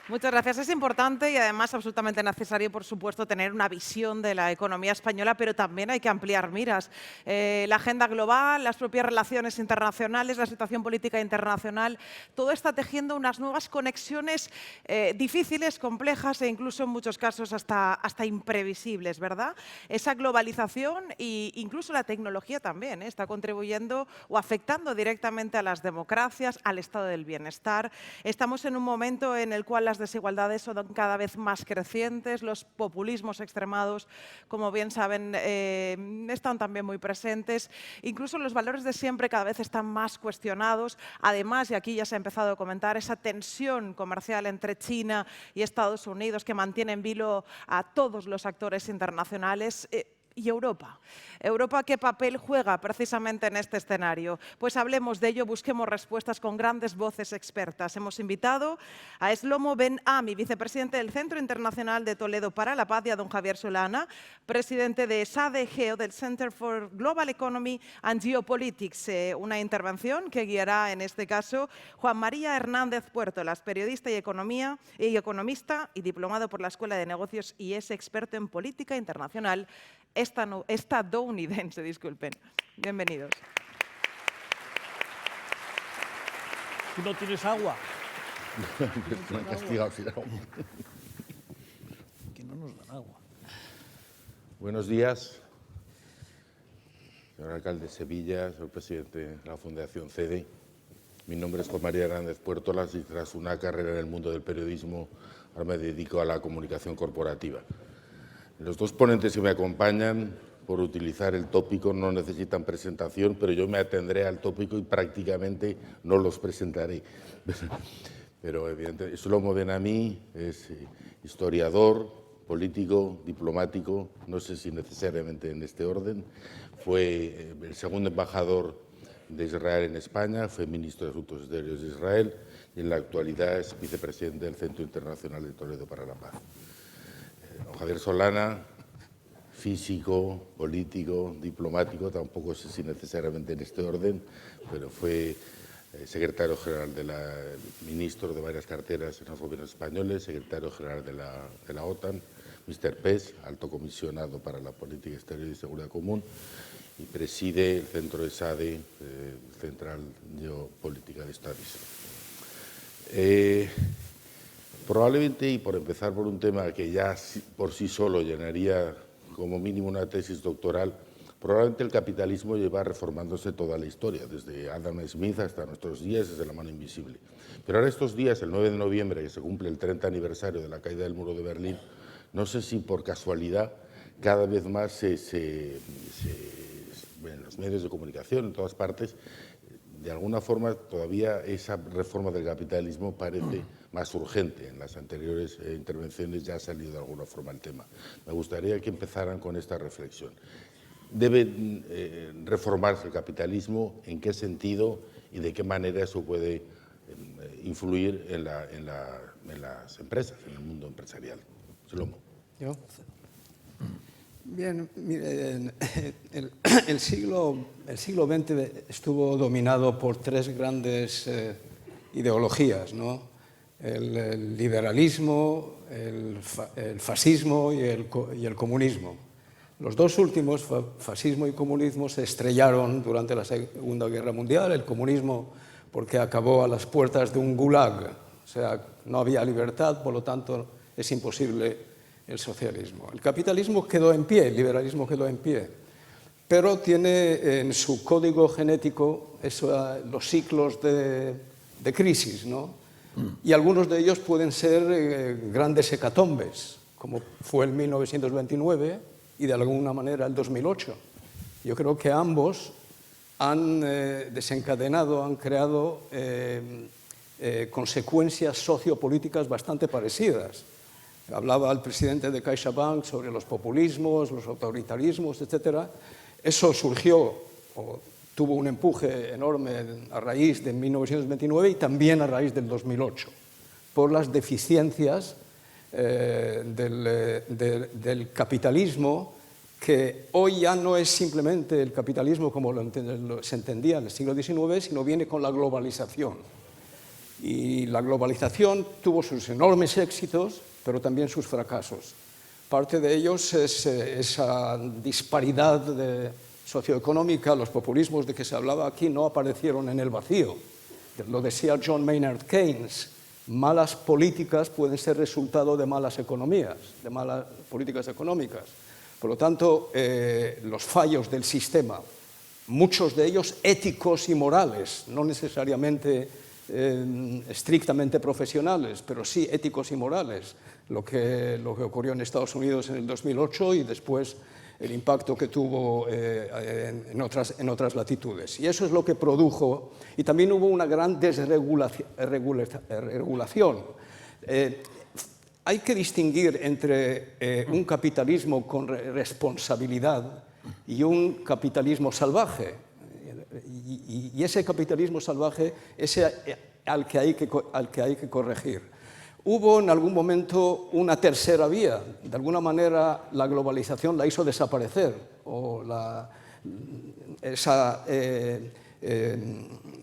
Muchas gracias. Es importante y además absolutamente necesario, por supuesto, tener una visión de la economía española, pero también hay que ampliar miras. La agenda global, las propias relaciones internacionales, la situación política internacional, todo está tejiendo unas nuevas conexiones difíciles, complejas e incluso en muchos casos hasta imprevisibles, ¿verdad? Esa globalización e incluso la tecnología también está contribuyendo o afectando directamente a las democracias, al estado del bienestar. Estamos en un momento en el cual las desigualdades son cada vez más crecientes, los populismos extremados, como bien saben, están también muy presentes. Incluso los valores de siempre cada vez están más cuestionados. Además, y aquí ya se ha empezado a comentar, esa tensión comercial entre China y Estados Unidos que mantiene en vilo a todos los actores internacionales. ¿Y Europa? ¿Europa qué papel juega precisamente en este escenario? Pues hablemos de ello, busquemos respuestas con grandes voces expertas. Hemos invitado a Shlomo Ben-Ami, vicepresidente del Centro Internacional de Toledo para la Paz, y a don Javier Solana, presidente de SADE-GEO, del Center for Global Economy and Geopolitics. Una intervención que guiará en este caso Juan María Hernández Puertolas, periodista y economista y diplomado por la Escuela de Negocios y es experto en política internacional estadounidense, disculpen. Bienvenidos. ¿Tú no tienes agua? Me han castigado al final. Que no nos dan agua. Buenos días, señor alcalde de Sevilla, señor presidente de la Fundación CEDE. Mi nombre es Juan María Hernández Puertolas y tras una carrera en el mundo del periodismo, ahora me dedico a la comunicación corporativa. Los dos ponentes que me acompañan, por utilizar el tópico, no necesitan presentación, pero yo me atendré al tópico y prácticamente no los presentaré. Pero evidentemente, Shlomo Ben-Ami es historiador, político, diplomático, no sé si necesariamente en este orden. Fue el segundo embajador de Israel en España, fue ministro de Asuntos Exteriores de Israel y en la actualidad es vicepresidente del Centro Internacional de Toledo para la Paz. Don Javier Solana, físico, político, diplomático, tampoco sé si necesariamente en este orden, pero fue secretario general ministro de varias carteras en los gobiernos españoles, secretario general de la OTAN, Mr. PES, alto comisionado para la política exterior y seguridad común, y preside el centro de SADE, Central Geopolítica de Studies. Probablemente, y por empezar por un tema que ya por sí solo llenaría como mínimo una tesis doctoral, probablemente el capitalismo lleva reformándose toda la historia, desde Adam Smith hasta nuestros días, desde la mano invisible. Pero ahora estos días, el 9 de noviembre, que se cumple el 30 aniversario de la caída del muro de Berlín, no sé si por casualidad cada vez más en los medios de comunicación, en todas partes, de alguna forma todavía esa reforma del capitalismo parece más urgente. En las anteriores intervenciones ya ha salido de alguna forma el tema. Me gustaría que empezaran con esta reflexión. ¿Debe reformarse el capitalismo? ¿En qué sentido y de qué manera eso puede influir en las empresas, en el mundo empresarial? Shlomo. ¿Yo? Bien, mire, el siglo XX estuvo dominado por tres grandes ideologías, ¿no? El liberalismo, el fascismo y el comunismo. Los dos últimos, fascismo y comunismo, se estrellaron durante la Segunda Guerra Mundial. El comunismo porque acabó a las puertas de un gulag, o sea, no había libertad, por lo tanto es imposible el socialismo. El capitalismo quedó en pie, el liberalismo quedó en pie, pero tiene en su código genético los ciclos de crisis, ¿no? Y algunos de ellos pueden ser grandes hecatombes, como fue el 1929 y de alguna manera el 2008. Yo creo que ambos han desencadenado, han creado consecuencias sociopolíticas bastante parecidas. Hablaba el presidente de CaixaBank sobre los populismos, los autoritarismos, etc. Eso surgió o tuvo un empuje enorme a raíz de 1929 y también a raíz del 2008, por las deficiencias del capitalismo, que hoy ya no es simplemente el capitalismo como se entendía en el siglo XIX, sino viene con la globalización. Y la globalización tuvo sus enormes éxitos, pero también sus fracasos. Parte de ellos es esa disparidad socioeconómica. Los populismos de que se hablaba aquí no aparecieron en el vacío. Lo decía John Maynard Keynes: malas políticas pueden ser resultado de malas economías, de malas políticas económicas. Por lo tanto, los fallos del sistema, muchos de ellos éticos y morales, no necesariamente estrictamente profesionales, pero sí éticos y morales, lo que ocurrió en Estados Unidos en el 2008 y después el impacto que tuvo en otras latitudes. Y eso es lo que produjo, y también hubo una gran desregulación. Hay que distinguir entre un capitalismo con responsabilidad y un capitalismo salvaje. Y ese capitalismo salvaje es al que hay que corregir. Hubo en algún momento una tercera vía. De alguna manera la globalización la hizo desaparecer, o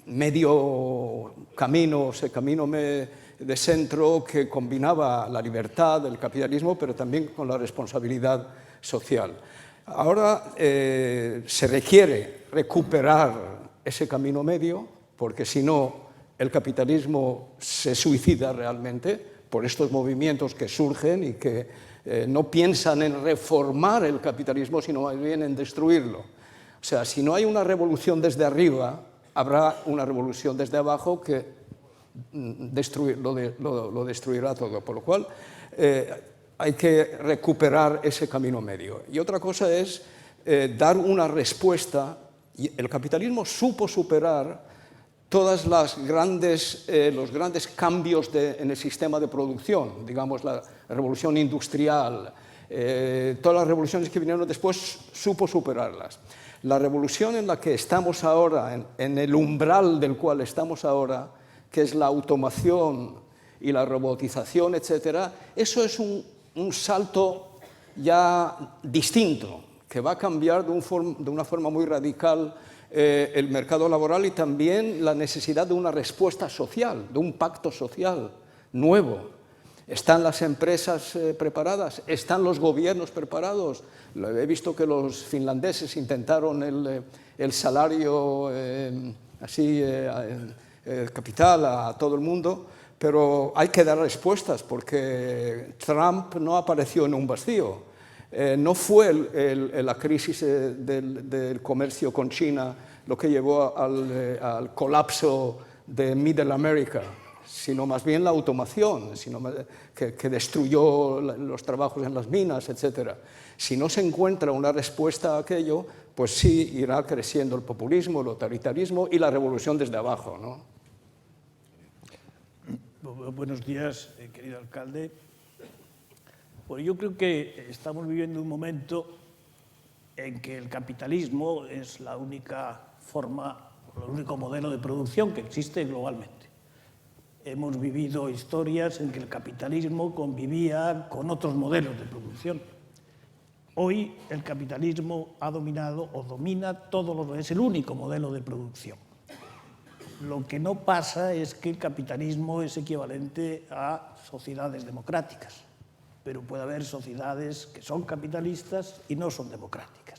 medio camino, ese camino de centro que combinaba la libertad, el capitalismo, pero también con la responsabilidad social. Ahora se requiere recuperar ese camino medio, porque si no, el capitalismo se suicida realmente por estos movimientos que surgen y que no piensan en reformar el capitalismo, sino más bien en destruirlo. O sea, si no hay una revolución desde arriba, habrá una revolución desde abajo que lo destruirá todo. Por lo cual, hay que recuperar ese camino medio. Y otra cosa es dar una respuesta. Y el capitalismo supo superar todos los grandes cambios en el sistema de producción, digamos la revolución industrial, todas las revoluciones que vinieron después, supo superarlas. La revolución en la que estamos ahora, en el umbral del cual estamos ahora, que es la automación y la robotización, etcétera, eso es un salto ya distinto, que va a cambiar de una forma muy radical el mercado laboral y también la necesidad de una respuesta social, de un pacto social nuevo. ¿Están las empresas preparadas? ¿Están los gobiernos preparados? He visto que los finlandeses intentaron el salario capital a todo el mundo, pero hay que dar respuestas porque Trump no apareció en un vacío. No fue la crisis del comercio con China lo que llevó al colapso de Middle America, sino más bien la automación, que destruyó los trabajos en las minas, etc. Si no se encuentra una respuesta a aquello, pues sí irá creciendo el populismo, el autoritarismo y la revolución desde abajo, ¿no? Buenos días, querido alcalde. Bueno, yo creo que estamos viviendo un momento en que el capitalismo es la única forma, el único modelo de producción que existe globalmente. Hemos vivido historias en que el capitalismo convivía con otros modelos de producción. Hoy el capitalismo ha dominado o domina es el único modelo de producción. Lo que no pasa es que el capitalismo es equivalente a sociedades democráticas, pero puede haber sociedades que son capitalistas y no son democráticas.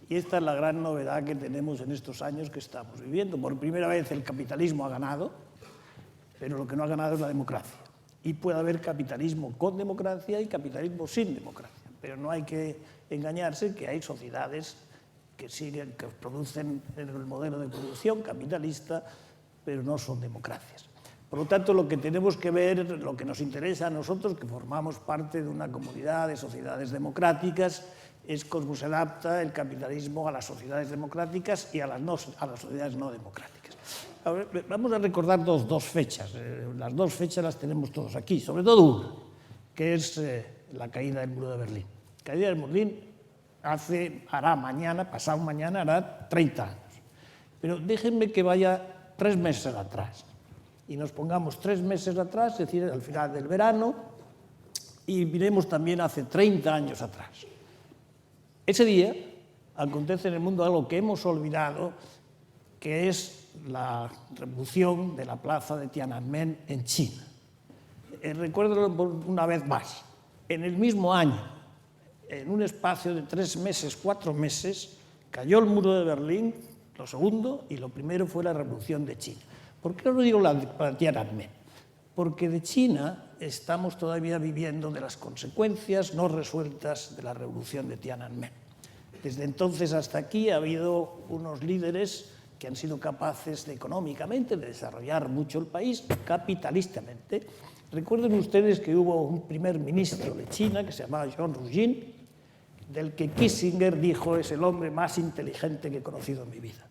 Y esta es la gran novedad que tenemos en estos años que estamos viviendo. Por primera vez el capitalismo ha ganado, pero lo que no ha ganado es la democracia. Y puede haber capitalismo con democracia y capitalismo sin democracia. Pero no hay que engañarse que hay sociedades que producen el modelo de producción capitalista, pero no son democracias. Por lo tanto, lo que tenemos que ver, lo que nos interesa a nosotros, que formamos parte de una comunidad de sociedades democráticas, es cómo se adapta el capitalismo a las sociedades democráticas y a las sociedades no democráticas. Ahora, vamos a recordar dos fechas. Las dos fechas las tenemos todos aquí, sobre todo una, que es la caída del muro de Berlín. La caída del muro de Berlín pasado mañana, hará 30 años. Pero déjenme que vaya 3 meses atrás. Y nos pongamos 3 meses atrás, es decir, al final del verano, y miremos también hace 30 años atrás. Ese día acontece en el mundo algo que hemos olvidado, que es la revolución de la plaza de Tiananmen en China. Recuerdo una vez más, en el mismo año, en un espacio de 3 meses, 4 meses, cayó el muro de Berlín, lo segundo, y lo primero fue la revolución de China. ¿Por qué no digo la de Tiananmen? Porque de China estamos todavía viviendo de las consecuencias no resueltas de la revolución de Tiananmen. Desde entonces hasta aquí ha habido unos líderes que han sido capaces de, económicamente, de desarrollar mucho el país capitalistamente. Recuerden ustedes que hubo un primer ministro de China que se llamaba Zhou Enlai, del que Kissinger dijo es el hombre más inteligente que he conocido en mi vida.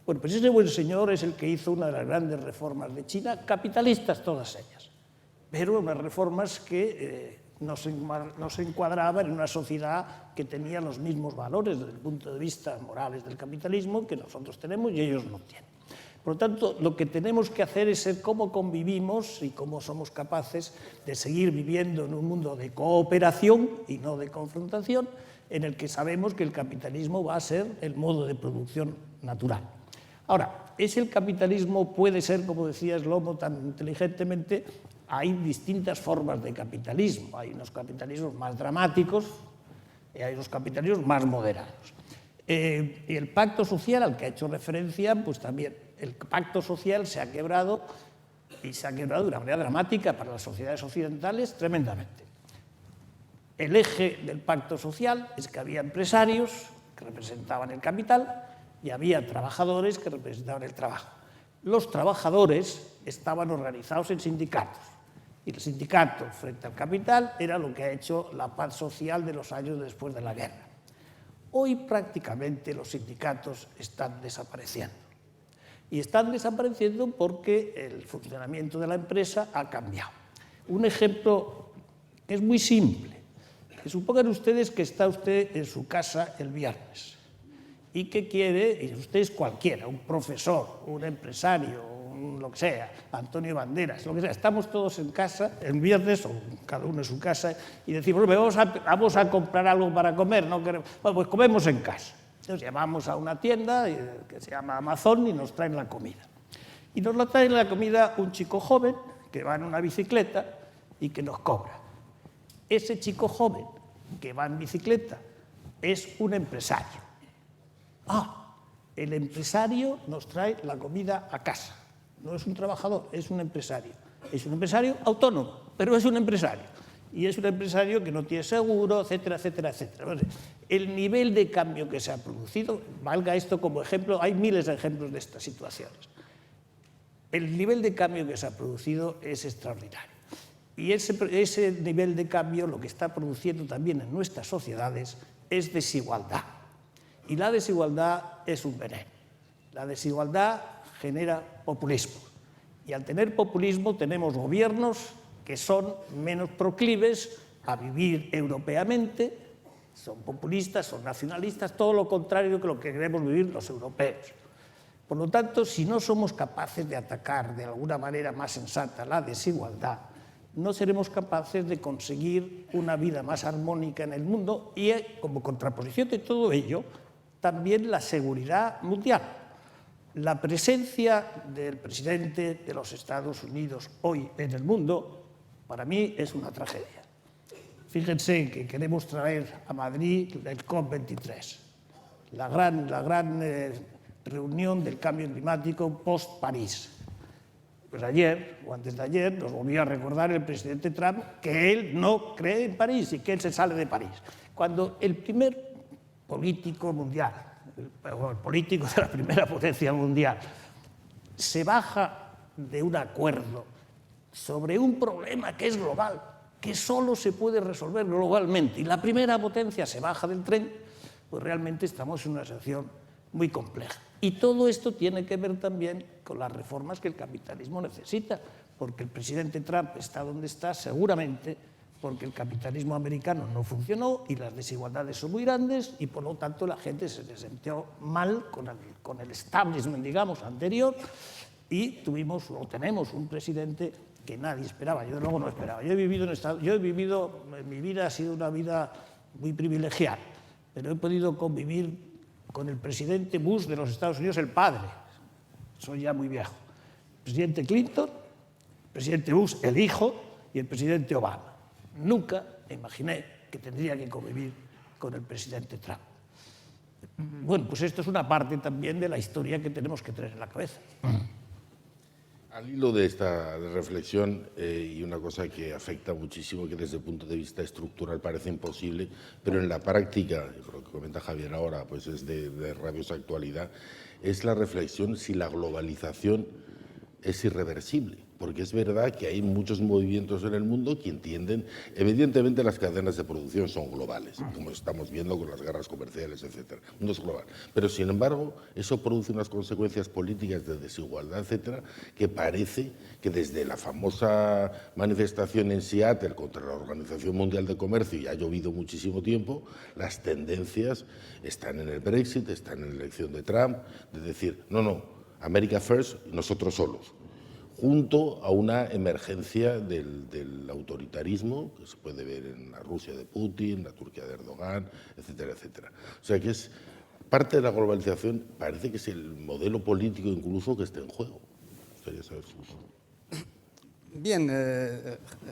Bueno, pues ese buen señor es el que hizo una de las grandes reformas de China, capitalistas todas ellas, pero unas reformas que no se encuadraban en una sociedad que tenía los mismos valores desde el punto de vista morales del capitalismo que nosotros tenemos y ellos no tienen. Por lo tanto, lo que tenemos que hacer es ser cómo convivimos y cómo somos capaces de seguir viviendo en un mundo de cooperación y no de confrontación, en el que sabemos que el capitalismo va a ser el modo de producción natural. Ahora, ¿ese capitalismo puede ser, como decía Shlomo tan inteligentemente? Hay distintas formas de capitalismo. Hay unos capitalismos más dramáticos y hay unos capitalismos más moderados. Y el pacto social al que ha hecho referencia, pues también el pacto social se ha quebrado y se ha quebrado de una manera dramática para las sociedades occidentales tremendamente. El eje del pacto social es que había empresarios que representaban el capital y había trabajadores que representaban el trabajo. Los trabajadores estaban organizados en sindicatos y el sindicato frente al capital era lo que ha hecho la paz social de los años después de la guerra. Hoy prácticamente los sindicatos están desapareciendo. Y están desapareciendo porque el funcionamiento de la empresa ha cambiado. Un ejemplo que es muy simple. Que supongan ustedes que está usted en su casa el viernes y que quiere, y usted es cualquiera, un profesor, un empresario, lo que sea, Antonio Banderas, lo que sea, estamos todos en casa el viernes, o cada uno en su casa, y decimos, vamos a comprar algo para comer, ¿no? Bueno, pues comemos en casa. Entonces llamamos a una tienda que se llama Amazon y nos traen la comida. Y nos la trae la comida un chico joven que va en una bicicleta y que nos cobra. Ese chico joven que va en bicicleta es un empresario. El empresario nos trae la comida a casa. No es un trabajador, es un empresario. Es un empresario autónomo, pero es un empresario. Y es un empresario que no tiene seguro, etcétera, etcétera, etcétera. El nivel de cambio que se ha producido, valga esto como ejemplo, hay miles de ejemplos de estas situaciones. El nivel de cambio que se ha producido es extraordinario. Y ese nivel de cambio lo que está produciendo también en nuestras sociedades es desigualdad. Y la desigualdad es un veneno. La desigualdad genera populismo. Y al tener populismo tenemos gobiernos que son menos proclives a vivir europeamente, son populistas, son nacionalistas, todo lo contrario que lo que queremos vivir los europeos. Por lo tanto, si no somos capaces de atacar de alguna manera más sensata la desigualdad, no seremos capaces de conseguir una vida más armónica en el mundo y, como contraposición de todo ello, también la seguridad mundial. La presencia del presidente de los Estados Unidos hoy en el mundo, para mí, es una tragedia. Fíjense que queremos traer a Madrid el COP23, la gran reunión del cambio climático post-París. Pues ayer, o antes de ayer, nos volvió a recordar el presidente Trump que él no cree en París y que él se sale de París. Cuando el primer político mundial, el político de la primera potencia mundial, se baja de un acuerdo sobre un problema que es global, que solo se puede resolver globalmente, y la primera potencia se baja del tren, pues realmente estamos en una situación muy compleja. Y todo esto tiene que ver también con las reformas que el capitalismo necesita, porque el presidente Trump está donde está seguramente porque el capitalismo americano no funcionó y las desigualdades son muy grandes y por lo tanto la gente se sintió mal con el establishment, digamos, anterior y tenemos un presidente que nadie esperaba, yo luego no esperaba. Yo he vivido, mi vida ha sido una vida muy privilegiada, pero he podido convivir con el presidente Bush de los Estados Unidos, el padre. soy ya muy viejo. El presidente Clinton, el presidente Bush, el hijo, y el presidente Obama. Nunca me imaginé que tendría que convivir con el presidente Trump. Bueno, pues esto es una parte también de la historia que tenemos que tener en la cabeza. Al hilo de esta reflexión, y una cosa que afecta muchísimo, que desde el punto de vista estructural parece imposible, pero en la práctica, lo que comenta Javier ahora, pues es de rabiosa actualidad, es la reflexión si la globalización es irreversible. Porque es verdad que hay muchos movimientos en el mundo que entienden, evidentemente las cadenas de producción son globales, como estamos viendo con las guerras comerciales, etcétera. El mundo es global. Pero sin embargo, eso produce unas consecuencias políticas de desigualdad, etcétera, que parece que desde la famosa manifestación en Seattle contra la Organización Mundial de Comercio, y ha llovido muchísimo tiempo, las tendencias están en el Brexit, están en la elección de Trump, de decir, no, America first, nosotros solos, junto a una emergencia del autoritarismo, que se puede ver en la Rusia de Putin, la Turquía de Erdogan, etcétera, etcétera. O sea que es parte de la globalización, parece que es el modelo político incluso que está en juego. Quería saber Bien,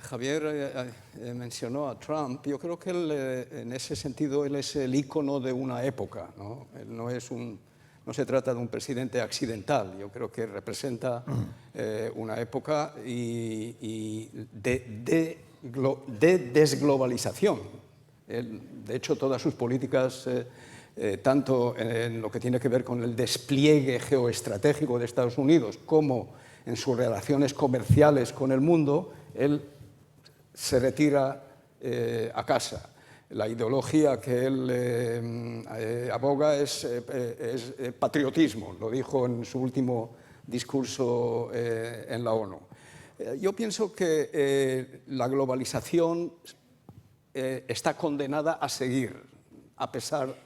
Javier mencionó a Trump. Yo creo que él, en ese sentido, él es el ícono de una época, ¿no? Él no se trata de un presidente accidental, yo creo que representa una época de desglobalización. De hecho, todas sus políticas, tanto en lo que tiene que ver con el despliegue geoestratégico de Estados Unidos como en sus relaciones comerciales con el mundo, él se retira a casa. La ideología que él aboga es patriotismo, lo dijo en su último discurso en la ONU. Yo pienso que la globalización está condenada a seguir, a pesar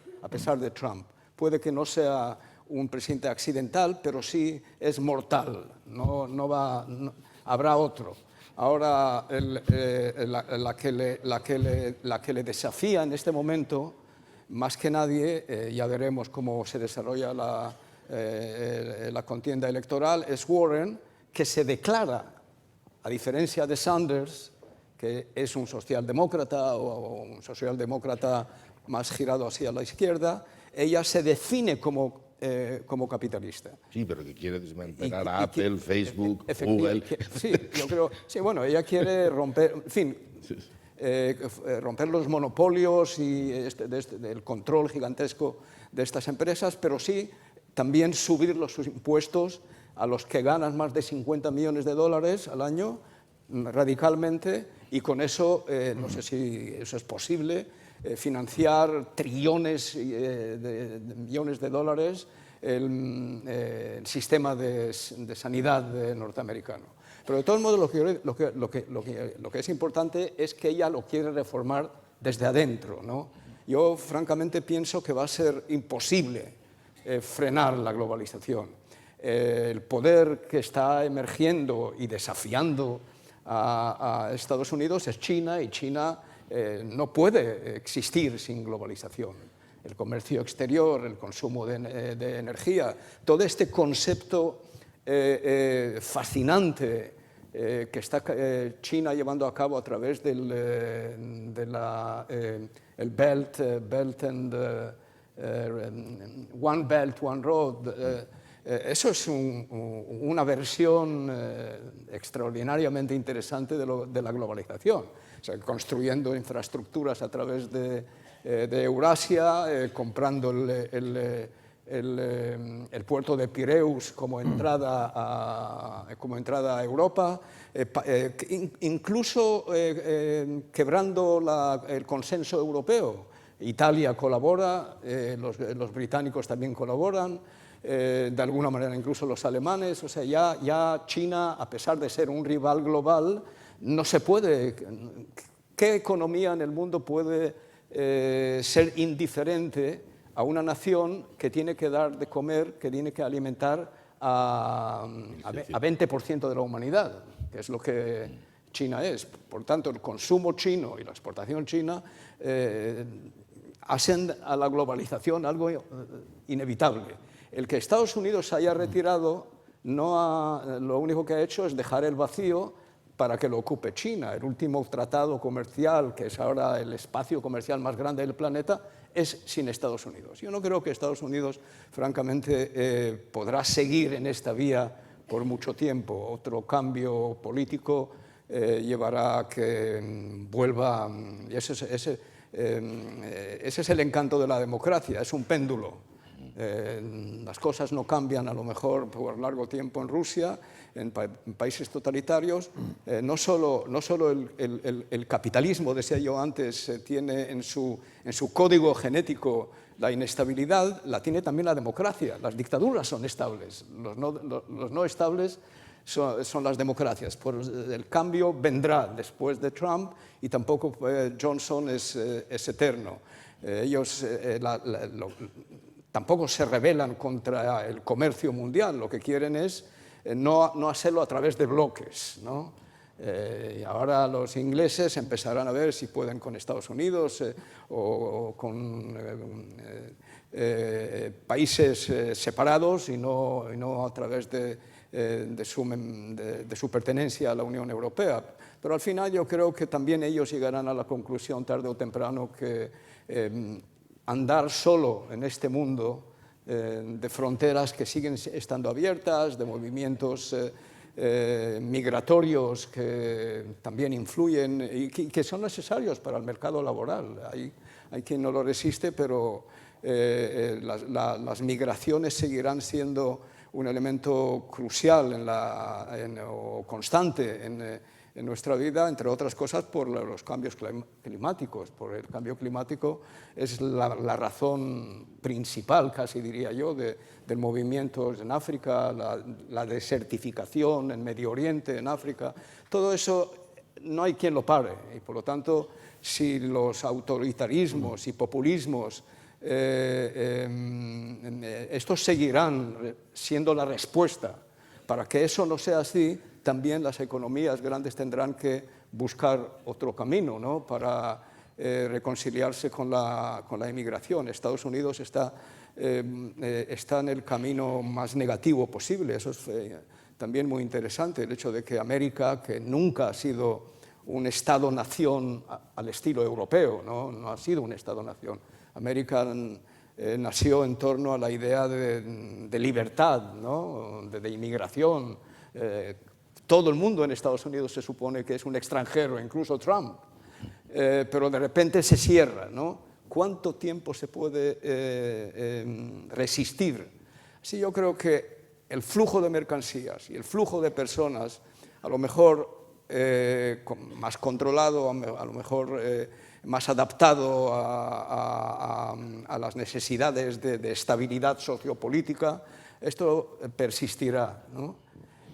de Trump. Puede que no sea un presidente accidental, pero sí es mortal, habrá otro. Ahora, la que le desafía en este momento, más que nadie, ya veremos cómo se desarrolla la contienda electoral, es Warren, que se declara, a diferencia de Sanders, que es un socialdemócrata o un socialdemócrata más girado hacia la izquierda, ella se define como capitalista. Sí, pero que quiere desmantelar a Apple, Facebook, Google. Sí, yo creo, sí, bueno, ella quiere romper, en fin, romper los monopolios y el control gigantesco de estas empresas, pero sí también subir sus impuestos a los que ganan más de 50 millones de dólares al año, radicalmente, y con eso, no sé si eso es posible, financiar trillones de millones de dólares el sistema de sanidad norteamericano. Pero de todos modos lo que es importante es que ella lo quiere reformar desde adentro, ¿no? Yo francamente pienso que va a ser imposible frenar la globalización. El poder que está emergiendo y desafiando a Estados Unidos es China, y China no puede existir sin globalización. El comercio exterior, el consumo de energía, todo este concepto fascinante que está China llevando a cabo a través del One Belt, One Road. Eso es una versión extraordinariamente interesante de la globalización. O sea, construyendo infraestructuras a través de Eurasia, comprando el puerto de Pireus como entrada a Europa, incluso quebrando el consenso europeo. Italia colabora, los británicos también colaboran, de alguna manera incluso los alemanes. O sea, ya China, a pesar de ser un rival global, no se puede. ¿Qué economía en el mundo puede ser indiferente a una nación que tiene que dar de comer, que tiene que alimentar a 20% de la humanidad, que es lo que China es? Por tanto, el consumo chino y la exportación china hacen a la globalización algo inevitable. El que Estados Unidos se haya retirado lo único que ha hecho es dejar el vacío para que lo ocupe China. El último tratado comercial, que es ahora el espacio comercial más grande del planeta, es sin Estados Unidos. Yo no creo que Estados Unidos, francamente, podrá seguir en esta vía por mucho tiempo. Otro cambio político llevará a que vuelva, y ese es el encanto de la democracia, es un péndulo. Las cosas no cambian a lo mejor por largo tiempo en Rusia, en países totalitarios. No solo el capitalismo, decía yo antes, tiene en su código genético la inestabilidad, la tiene también la democracia. Las dictaduras son estables, los no estables son las democracias. El cambio vendrá después de Trump y tampoco Johnson es eterno. Ellos tampoco se rebelan contra el comercio mundial, lo que quieren es no hacerlo a través de bloques, ¿no? Y ahora los ingleses empezarán a ver si pueden con Estados Unidos o con países separados y no a través de su pertenencia a la Unión Europea. Pero al final yo creo que también ellos llegarán a la conclusión tarde o temprano que andar solo en este mundo de fronteras que siguen estando abiertas, de movimientos migratorios que también influyen y que son necesarios para el mercado laboral. Hay quien no lo resiste, pero las migraciones seguirán siendo un elemento crucial o constante en nuestra vida, entre otras cosas por los cambios climáticos. Por el cambio climático es la razón principal, casi diría yo, del movimiento en África, la desertificación en Medio Oriente, en África. Todo eso no hay quien lo pare y, por lo tanto, si los autoritarismos y populismos estos seguirán siendo la respuesta. Para que eso no sea así, también las economías grandes tendrán que buscar otro camino, ¿no? Para reconciliarse con la inmigración. Estados Unidos está en el camino más negativo posible. Eso es también muy interesante, el hecho de que América, que nunca ha sido un Estado-nación al estilo europeo, no ha sido un Estado-nación. América nació en torno a la idea de libertad, ¿no? de inmigración. Todo el mundo en Estados Unidos se supone que es un extranjero, incluso Trump, pero de repente se cierra, ¿no? ¿Cuánto tiempo se puede resistir? Sí, yo creo que el flujo de mercancías y el flujo de personas, a lo mejor más controlado, a lo mejor más adaptado a las necesidades de estabilidad sociopolítica, esto persistirá, ¿no?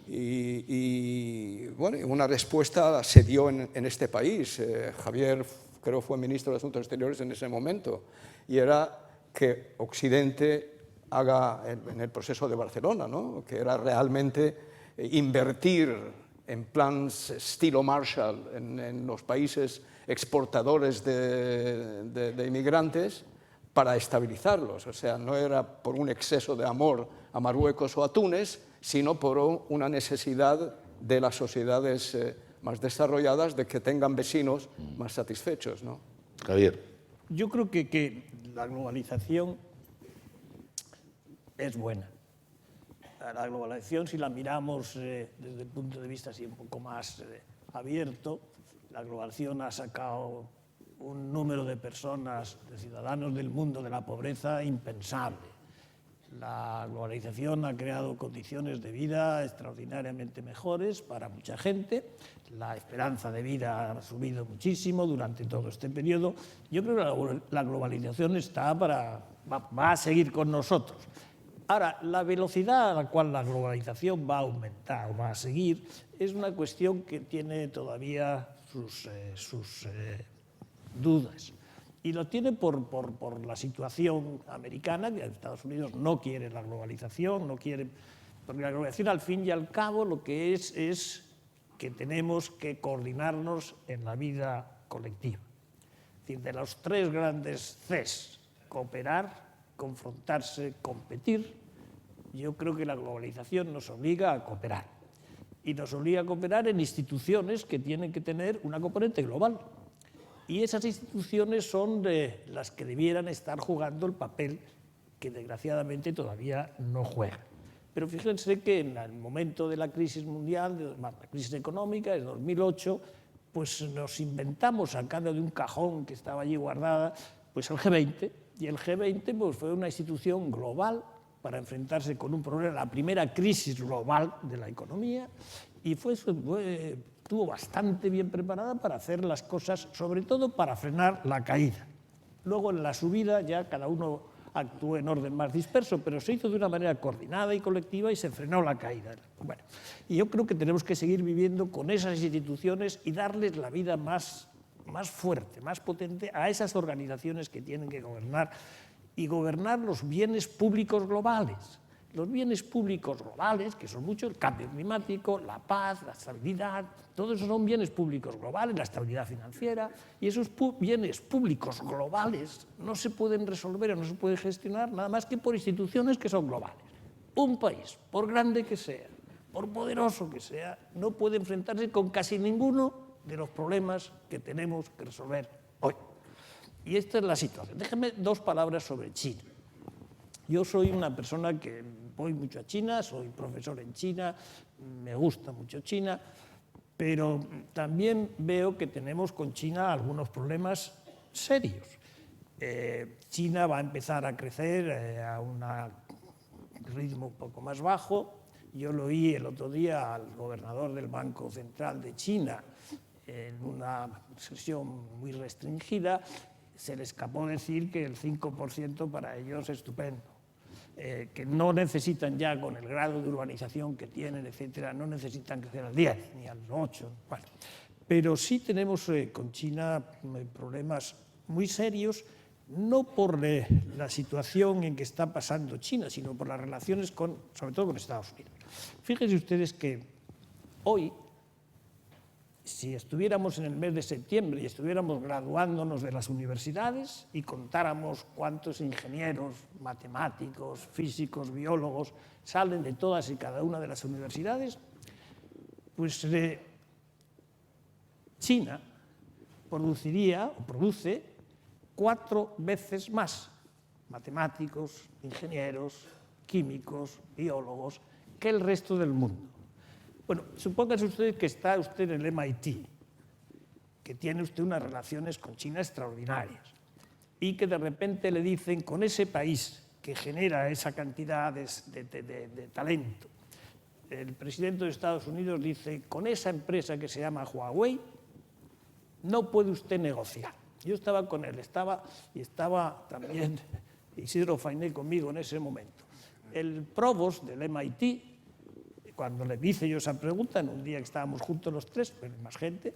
Y bueno, una respuesta se dio en este país. Javier, creo, fue ministro de Asuntos Exteriores en ese momento, y era que Occidente haga en el proceso de Barcelona, ¿no? Que era realmente invertir en plans estilo Marshall en los países exportadores de inmigrantes para estabilizarlos. O sea, no era por un exceso de amor a Marruecos o a Túnez, sino por una necesidad de las sociedades más desarrolladas de que tengan vecinos más satisfechos, ¿no? Javier. Yo creo que la globalización es buena. La globalización, si la miramos desde el punto de vista así un poco más abierto, la globalización ha sacado un número de personas, de ciudadanos del mundo de la pobreza impensable. La globalización ha creado condiciones de vida extraordinariamente mejores para mucha gente. La esperanza de vida ha subido muchísimo durante todo este periodo. Yo creo que la globalización va a seguir con nosotros. Ahora, la velocidad a la cual la globalización va a aumentar o va a seguir es una cuestión que tiene todavía sus dudas. Y lo tiene por la situación americana, que Estados Unidos no quiere la globalización, porque la globalización al fin y al cabo lo que es que tenemos que coordinarnos en la vida colectiva. Es decir, de los tres grandes Cs, cooperar, confrontarse, competir, yo creo que la globalización nos obliga a cooperar. Y nos obliga a cooperar en instituciones que tienen que tener una componente global. Y esas instituciones son las que debieran estar jugando el papel que desgraciadamente todavía no juegan. Pero fíjense que en el momento de la crisis mundial, la crisis económica, en 2008, pues nos inventamos, sacando de un cajón que estaba allí guardada, pues el G20. Y el G20 pues, fue una institución global para enfrentarse con un problema, la primera crisis global de la economía, y estuvo bastante bien preparada para hacer las cosas, sobre todo para frenar la caída. Luego en la subida ya cada uno actuó en orden más disperso, pero se hizo de una manera coordinada y colectiva y se frenó la caída. Bueno, y yo creo que tenemos que seguir viviendo con esas instituciones y darles la vida más fuerte, más potente a esas organizaciones que tienen que gobernar y gobernar los bienes públicos globales. Los bienes públicos globales, que son muchos, el cambio climático, la paz, la estabilidad, todos esos son bienes públicos globales, la estabilidad financiera, y esos bienes públicos globales no se pueden resolver o no se pueden gestionar nada más que por instituciones que son globales. Un país, por grande que sea, por poderoso que sea, no puede enfrentarse con casi ninguno de los problemas que tenemos que resolver hoy. Y esta es la situación. Déjenme 2 palabras sobre China. Yo soy una persona que voy mucho a China, soy profesor en China, me gusta mucho China, pero también veo que tenemos con China algunos problemas serios. China va a empezar a crecer a un ritmo un poco más bajo. Yo lo oí el otro día al gobernador del Banco Central de China en una sesión muy restringida. Se le escapó decir que el 5% para ellos es estupendo, que no necesitan ya, con el grado de urbanización que tienen, etcétera, no necesitan crecer al 10 ni al 8. Bueno, pero sí tenemos con China problemas muy serios, no por la situación en que está pasando China, sino por las relaciones sobre todo con Estados Unidos. Fíjense ustedes que hoy, si estuviéramos en el mes de septiembre y estuviéramos graduándonos de las universidades y contáramos cuántos ingenieros, matemáticos, físicos, biólogos salen de todas y cada una de las universidades, pues China produce 4 veces más matemáticos, ingenieros, químicos, biólogos que el resto del mundo. Bueno, supónganse ustedes que está usted en el MIT, que tiene usted unas relaciones con China extraordinarias y que de repente le dicen, con ese país que genera esa cantidad de talento, el presidente de Estados Unidos dice, con esa empresa que se llama Huawei no puede usted negociar. Yo estaba con él, estaba también Isidro Fainé conmigo en ese momento. El provost del MIT, cuando le hice yo esa pregunta, en un día que estábamos juntos los 3, pero más gente,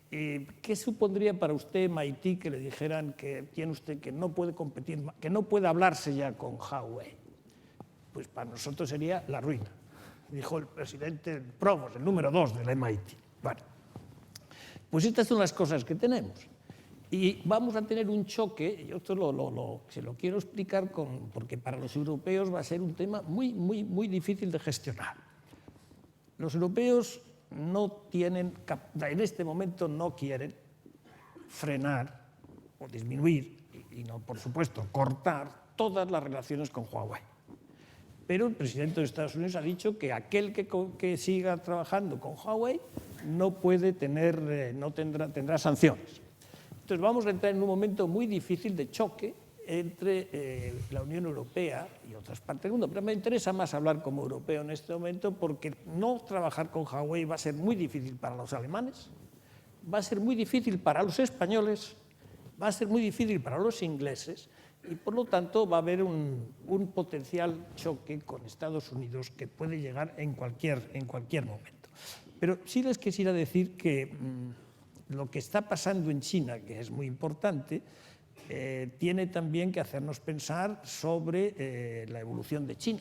¿qué supondría para usted MIT que le dijeran que tiene usted que no puede competir, que no puede hablarse ya con Huawei? Pues para nosotros sería la ruina, dijo el presidente, el provost, el número 2 del MIT. Bueno, pues estas son las cosas que tenemos. Y vamos a tener un choque, yo esto se lo quiero explicar porque para los europeos va a ser un tema muy, muy, muy difícil de gestionar. Los europeos en este momento no quieren frenar o disminuir, y no, por supuesto, cortar todas las relaciones con Huawei. Pero el presidente de Estados Unidos ha dicho que aquel que siga trabajando con Huawei tendrá sanciones. Entonces vamos a entrar en un momento muy difícil de choque entre la Unión Europea y otras partes del mundo. Pero me interesa más hablar como europeo en este momento porque no trabajar con Huawei va a ser muy difícil para los alemanes, va a ser muy difícil para los españoles, va a ser muy difícil para los ingleses y por lo tanto va a haber un potencial choque con Estados Unidos que puede llegar en cualquier momento. Pero sí les quisiera decir que lo que está pasando en China, que es muy importante, tiene también que hacernos pensar sobre la evolución de China.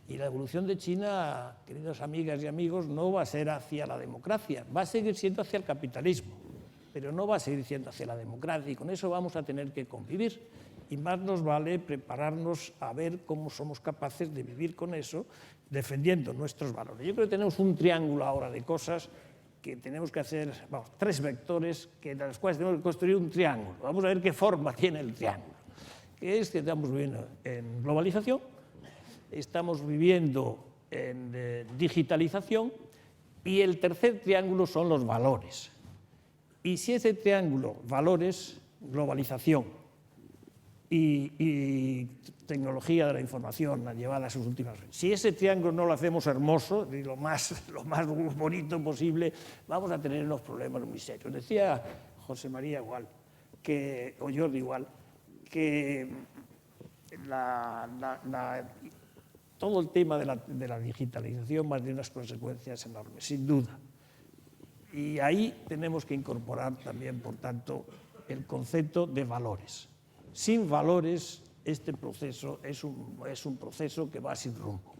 Y la evolución de China, queridas amigas y amigos, no va a ser hacia la democracia, va a seguir siendo hacia el capitalismo, pero no va a seguir siendo hacia la democracia y con eso vamos a tener que convivir. y más nos vale prepararnos a ver cómo somos capaces de vivir con eso, defendiendo nuestros valores. Yo creo que tenemos un triángulo ahora de cosas que tenemos que hacer, vamos, 3 vectores de los cuales tenemos que construir un triángulo. Vamos a ver qué forma tiene el triángulo. Que es que estamos viviendo en globalización, estamos viviendo en digitalización, y el tercer triángulo son los valores. Y si ese triángulo, valores, globalización y tecnología de la información llevada a sus últimas, si ese triángulo no lo hacemos hermoso, y lo más bonito posible, vamos a tener unos problemas muy serios. Decía José María igual, o Jordi igual, que todo el tema de la digitalización va a tener unas consecuencias enormes, sin duda. Y ahí tenemos que incorporar también, por tanto, el concepto de valores. Sin valores, este proceso es un proceso que va sin rumbo.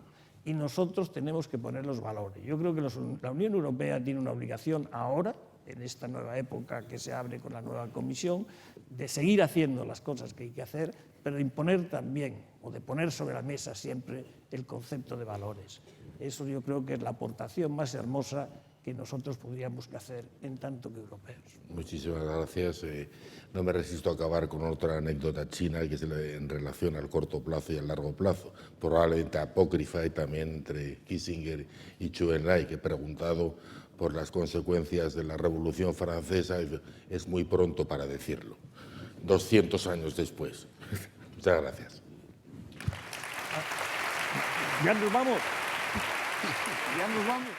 Y nosotros tenemos que poner los valores. Yo creo que la Unión Europea tiene una obligación ahora, en esta nueva época que se abre con la nueva Comisión, de seguir haciendo las cosas que hay que hacer, pero de imponer también, o de poner sobre la mesa siempre, el concepto de valores. Eso yo creo que es la aportación más hermosa que nosotros podríamos hacer en tanto que europeos. Muchísimas gracias. No me resisto a acabar con otra anécdota china que es en relación al corto plazo y al largo plazo, probablemente apócrifa, y también entre Kissinger y Zhou Enlai, que he preguntado por las consecuencias de la Revolución Francesa. Es muy pronto para decirlo, 200 años después. Muchas gracias. Ya nos vamos. Ya nos vamos.